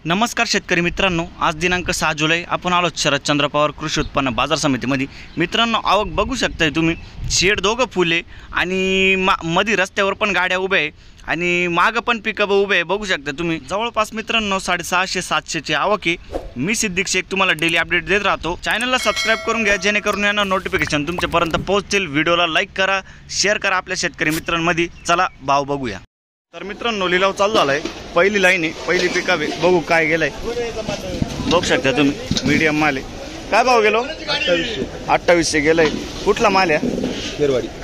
नमस्कार शेतकरी मित्रांनो, आज दिनांक 6 जुलै आपण आलो शरदचंद्र पवार कृषी उत्पन्न बाजार समितीमध्ये। मित्रांनो, आवक बघू शकताय तुम्ही, शेड दोघं फुले आणि मध्ये रस्त्यावर पण गाड्या उभ्या आहे आणि मागं पण पिकअप उभे आहे। बघू शकता तुम्ही, जवळपास मित्रांनो 650-700 ची आवक आहे। मी सिद्दीक शेख तुम्हाला डेली अपडेट देत राहतो। चॅनलला सबस्क्राइब करून घ्या जेणेकरून यांना नोटिफिकेशन तुमच्यापर्यंत पोहोचतील। व्हिडिओला लाईक करा, शेअर करा आपल्या शेतकरी मित्रांमध्ये। चला भाव बघूया। तर मित्रांनो, लिलाव चालू झालाय। पहिली लाईन आहे, पहिली पिकअप आहे, बघू काय गेलाय। बघू शकता तुम्ही, मीडियम माल आहे। काय भाव गेलो? 2800 गेलाय। कुठला माल आहे?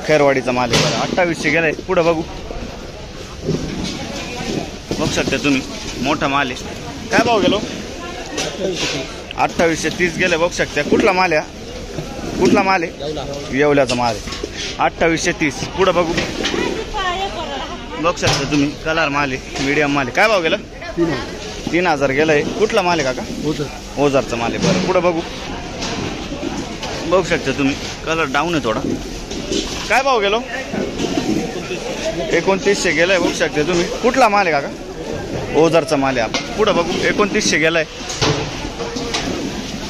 खैरवाडीचा माल आहे। 2800 गेलाय। पुढे बघू, बघू शकता तुम्ही, मोठा माल आहे। काय भाव गेलो? 2830 गेलाय। बघू शकता कुठला माल आहे? कुठला माल आहे? येवल्याचा माल आहे। 2830। पुढे बघू, बघू शकता तुम्ही, कलर माल आहे, मीडियम माल आहे। काय भाव गेला? 3000 गेलाय। कुठला माल आहे काका? ओझरचा माल आहे। बरं, पुढे बघू, बघू शकता तुम्ही, कलर डाऊन आहे थोडा। काय भाव गेलो? 2900 गेलाय। बघू शकता तुम्ही, कुठला माल आहे काका? ओझरचा माल आहे। आपण पुढे बघू, 2900 गेलाय।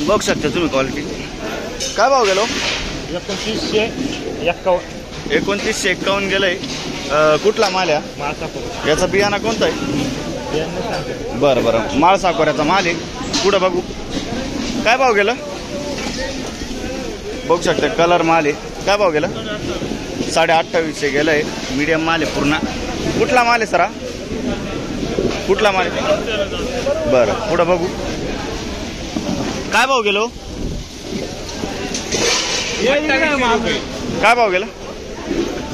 बघू शकता तुम्ही क्वालिटी। काय भाव गेलो? 2951 गेलाय। कुठला माल आहे? याचा बियाणा कोणता आहे? बरं बरं, माळ साकोऱ्याचा माल आहे। पुढे बघू, काय भाव गेला? बघू शकता, कलर माल आहे। काय भाव गेला? 2850 गेलाय। मीडियम माल आहे पूर्ण। कुठला माल आहे सरा? कुठला माल आहे? बरं, पुढे बघू, काय भाव गेलो? काय भाव गेला?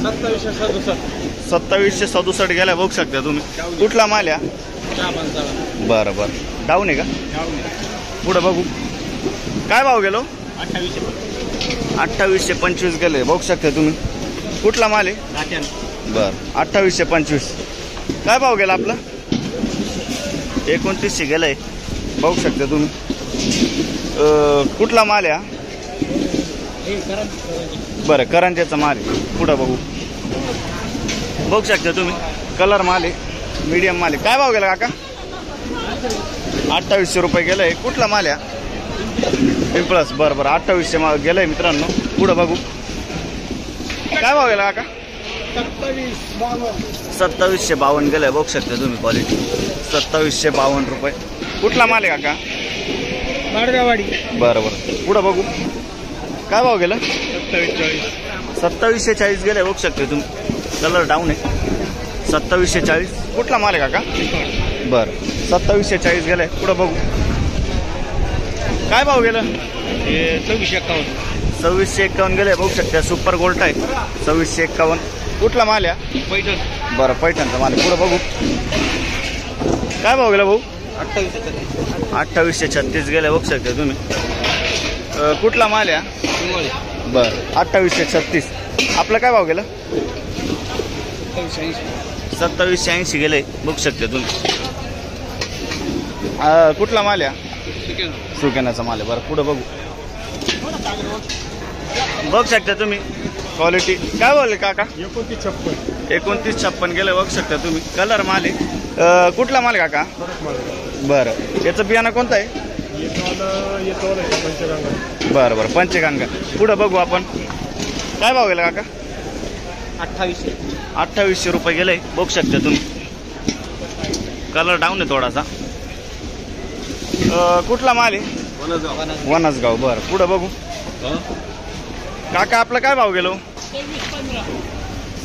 2767 गेला। बघू शकता तुम्ही, कुठला माल आहे? बरं बरं, डाऊन आहे का? पुढे बघू, काय भाव गेलो? 2825 गेले। बघू शकता तुम्ही, कुठला माल आहे? बरं, 2825। काय भाव गेला आपला? 2900 गेलाय। बघू शकता तुम्ही, कुठला माल आहे? बरं, करंजाचा माल आहे। पुढे बघू, बघू शकता तुम्ही, कलर माल आहे, मीडियम माल आहे। काय भाव गेला काका? 2800 रुपये गेलाय। कुठला माल आहे? पिंपळस। बरं बरं, 2800 गेलाय मित्रांनो। पुढे बघू, काय भाव गेला काका? 2752 गेलाय। बघू शकता तुम्ही क्वालिटी, 2752 रुपये। कुठला माल आहे काका? माडगावाडी। बरं बरं, पुढे बघू, काय भाव गेला? 2740 गेलाय। बघू शकता तुम्ही, कलर डाऊन आहे। 2740। कुठला माल आहे काका? बरं, 2740 गेलाय। पुढे बघू, काय भाव गेला? 2651 गेलाय। बघू शकता, सुपर गोल्ड आहे। 2651। कुठला माल आहे? पैठण। बरं, पैठणचा माल आहे। पुढे बघू, काय भाव गेला भाऊ? 2836 गेलाय। बघू शकता तुम्ही, कुठला माल आहे? बरं, 2836। आपला काय भाव गेला? 2780 गेले। बघू शकता तुम्ही, कुठला माल आहे? सुकेनाचा माल आहे। बरं, पुढे बघू, बघू शकता तुम्ही क्वालिटी। काय बोलले काका? 2956 गेले। बघू शकता तुम्ही, कलर माल आहे। कुठला माल आहे काका? बरं, याचं बियाणं कोणतं आहे? बरं बरं, पंचगंगा। पुढे बघू आपण, काय भाव गेला काका? 2800 रुपये गेले। बघू शकता तुम्ही, कलर डाऊन आहे थोडासा। कुठला माल आहे? वनसगाव। बरं, पुढे बघू, काका आपला काय भाव गेलो?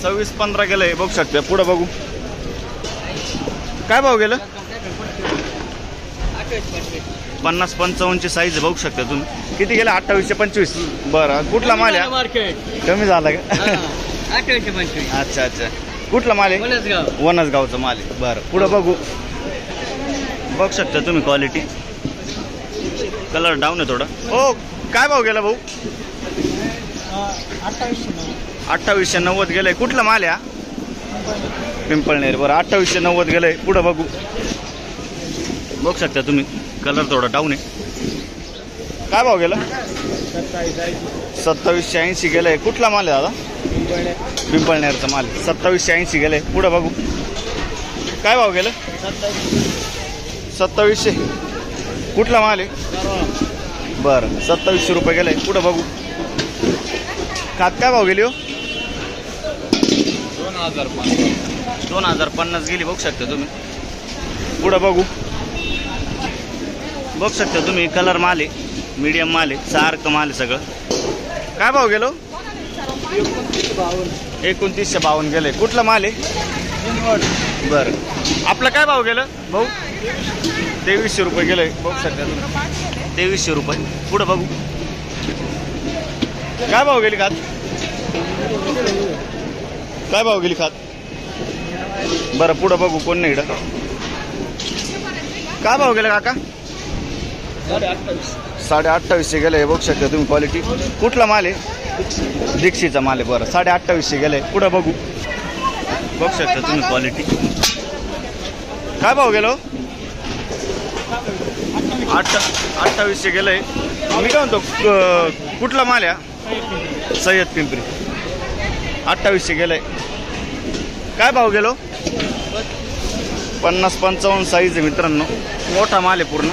2615 गेले। बघू शकता। पुढे बघू, काय भाव गेलं? 50-55 साईज बघू शकता तुम्ही। किती गेला? 2825। बरं, कुठला माल आहे? कमी झाला का? अच्छा अच्छा, कुठला माल आहे? वनसगावचा माल आहे। बरं, पुढे बघू, बघू शकता तुम्ही क्वालिटी, कलर डाऊन आहे थोडा। हो, काय भाव गेला भाऊ? 2890 गेलाय। कुठला माल आहे? पिंपळनेर। बरं, 2890 गेलाय। पुढे बघू, बघू शकता तुम्ही, कलर थोडा डाऊन आहे। काय भाव गेला? 2780 गेलाय। कुठला माल आहे दादा? पिंपळनेरचा माल। 2780 गेलाय। पुढे बघू, काय भाव गेला? 2700. कुठला माल आहे? बरं 2700 रुपये गेलाय. पुढं बघू. खात काय भाव गेली हो? 2050 गेली बघू शकता तुम्ही. पुढं बघू. बघू शकता तुम्ही कलर माल आहे, मीडियम माल आहे, सारखं माल आहे सगळं. काय भाव गेलो? 2952 गेले. कुठला माल आहे? बरं आपलं काय भाव गेलं भाऊ? 2300 रुपये गेलं बघू शकता तुम्ही. 2300 रुपये. पुढं बघू. काय भाव गेली खात? काय भाव गेली खात? बरं पुढं बघू. कोण नाही इकडं. काय भाव गेलं काका? 2850 गेलं बघू शकता तुम्ही. क्वालिटी. कुठला माल आहे? दीक्षितचा माल आहे. बरं 2850 गेलं. पुढं बघू. बघू शकता तुम्ही क्वालिटी. काय भाव गेलो? 2800 गेलंय. मी काय म्हणतो कुठला माल आहे? सय्यद पिंपरी. 2800 गेलंय. काय भाव गेलो? 50-55 साईज आहे मित्रांनो. मोठा माल आहे पूर्ण.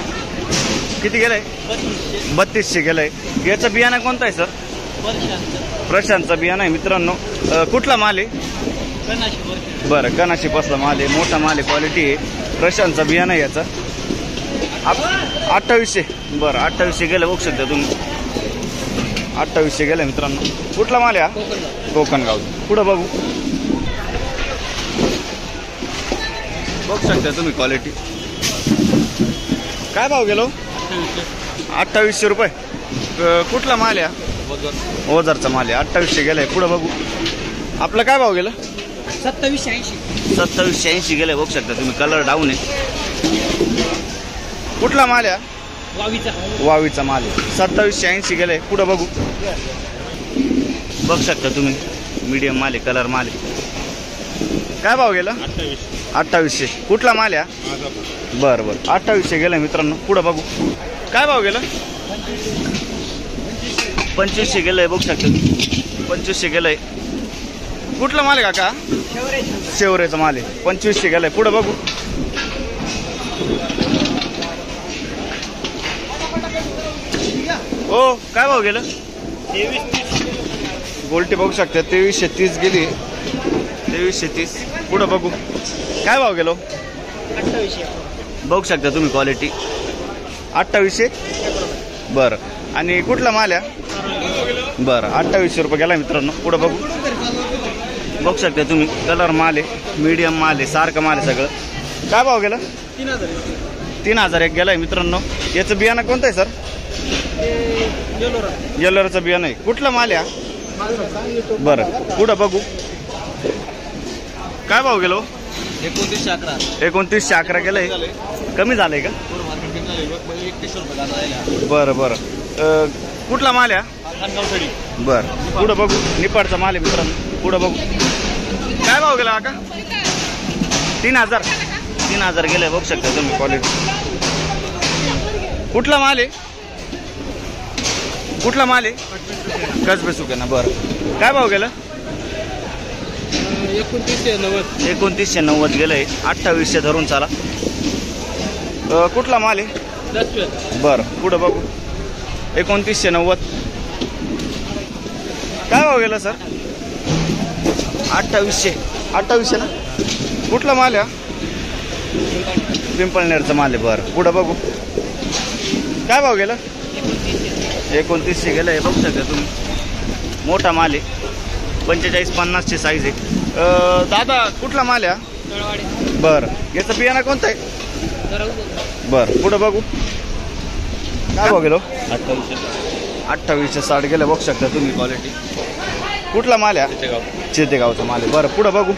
किती गेलंय? 3200 गेलंय. याचं बियाणं कोणतं आहे सर? प्रशांतचा बियाणं आहे मित्रांनो. कुठला माल आहे? बरं कनाशी पासला माल आहे. मोठा माल आहे. क्वालिटी आहे. प्रशांतचा बियाणं आहे याचा. 2800. बरं 2800 गेलं बघू शकता तुम्ही. 2800 गेलं मित्रांनो. कुठला माल आहे हा? कोकणगाव. पुढं बघू. बघू शकता तुम्ही क्वालिटी. काय भाव गेलो? 2800 रुपये. कुठला माल आहे? ओझरचा माल आहे. 2800 गेलाय. पुढं बघू. आपलं काय भाव गेलं? 2780 गेलंय बघू शकता तुम्ही. कलर डाऊन आहे. कुठला माल आहे? वावीचा माल आहे. 2780 गेलंय. पुढं बघू. बघू शकता तुम्ही. मीडियम माल आहे. कलर माल आहे. काय भाव गेला? 2800. कुठला माल आहे? बरं 2800 गेलं मित्रांनो. पुढं बघू. काय भाव गेलं? 2500 गेलंय बघू शकता. 2500 गेलंय. कुठला माल आहे काका? शेवरेचा माल आहे. 2500 गेलाय. पुढं बघू. हो काय भाव गेलं? 2330. गोल्टी बघू शकता. 2330 गेली. 2330. पुढं बघू. काय भाव गेलो? 2800. बघू शकता तुम्ही क्वालिटी. 2800. बरं आणि कुठला माल आहे? बरं 2800 रुपये गेला मित्रांनो. पुढं बघू. बघू शकता तुम्ही. कलर माल आहे, मीडियम माल आहे, सारखं माल आहे सगळं. काय भाव गेला? 3001 गेलाय मित्रांनो. याचं बियाणं कोणतं आहे सर? येलोराचं बियाणं आहे. कुठला माल आहे? बरं पुढं बघू. काय भाव गेलो? 2911 गेलंय. कमी झालंय का? बरं कुठला माल आहे? बरं पुढं बघू. निपाडचा माल आहे मित्रांनो. पुढं बघू. काय भाव गेला का? 3000 गेले बघू शकता तुम्ही क्वालिटी. कुठला माल आहे? कसबे सुकेना. बरं काय भाव गेला? 2990 गेलंय. 2800 धरून चाला. कुठला माल आहे? बरं पुढं बघू. 2990. काय भाव गेला सर? 2800 ना. कुठला माल आहे? पिंपळनेरचा माल आहे. बरं पुढं बघू. काय भाव गेला? 2900 गेलं. हे बघू शकता तुम्ही. मोठा माल आहे. 45-50 साईज आहे. दादा कुठला माल आहे? बरं याचं बियाणं कोणतं आहे? बरं पुढं बघू. काय भाव गेलो? 2860 गेलं बघू शकता तुम्ही क्वालिटी. कुठला माल आहे? चेतेगावचा माल आहे. बरं पुढं बघू.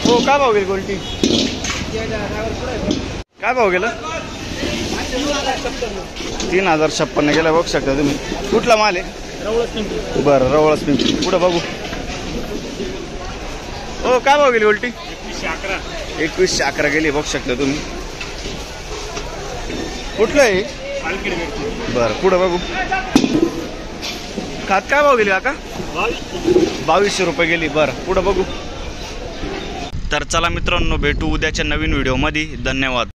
हो काय भाव गेली गोल्टी? काय भाव गेलं? 3056 गेला बघू शकता तुम्ही. कुठला माल आहे? बरं रवळस पिंपरी. पुढं बघू. हो काय भाव गेली गोल्टी? 2111 गेली बघू शकता तुम्ही. कुठलं आहे? बरं पुढं बघू. खात काय भाव गेली काका? 2200 रुपये गेली. बरं पुढं बघू. तर चला मित्रांनो भेटू उद्याच्या नवीन व्हिडिओमध्ये. धन्यवाद.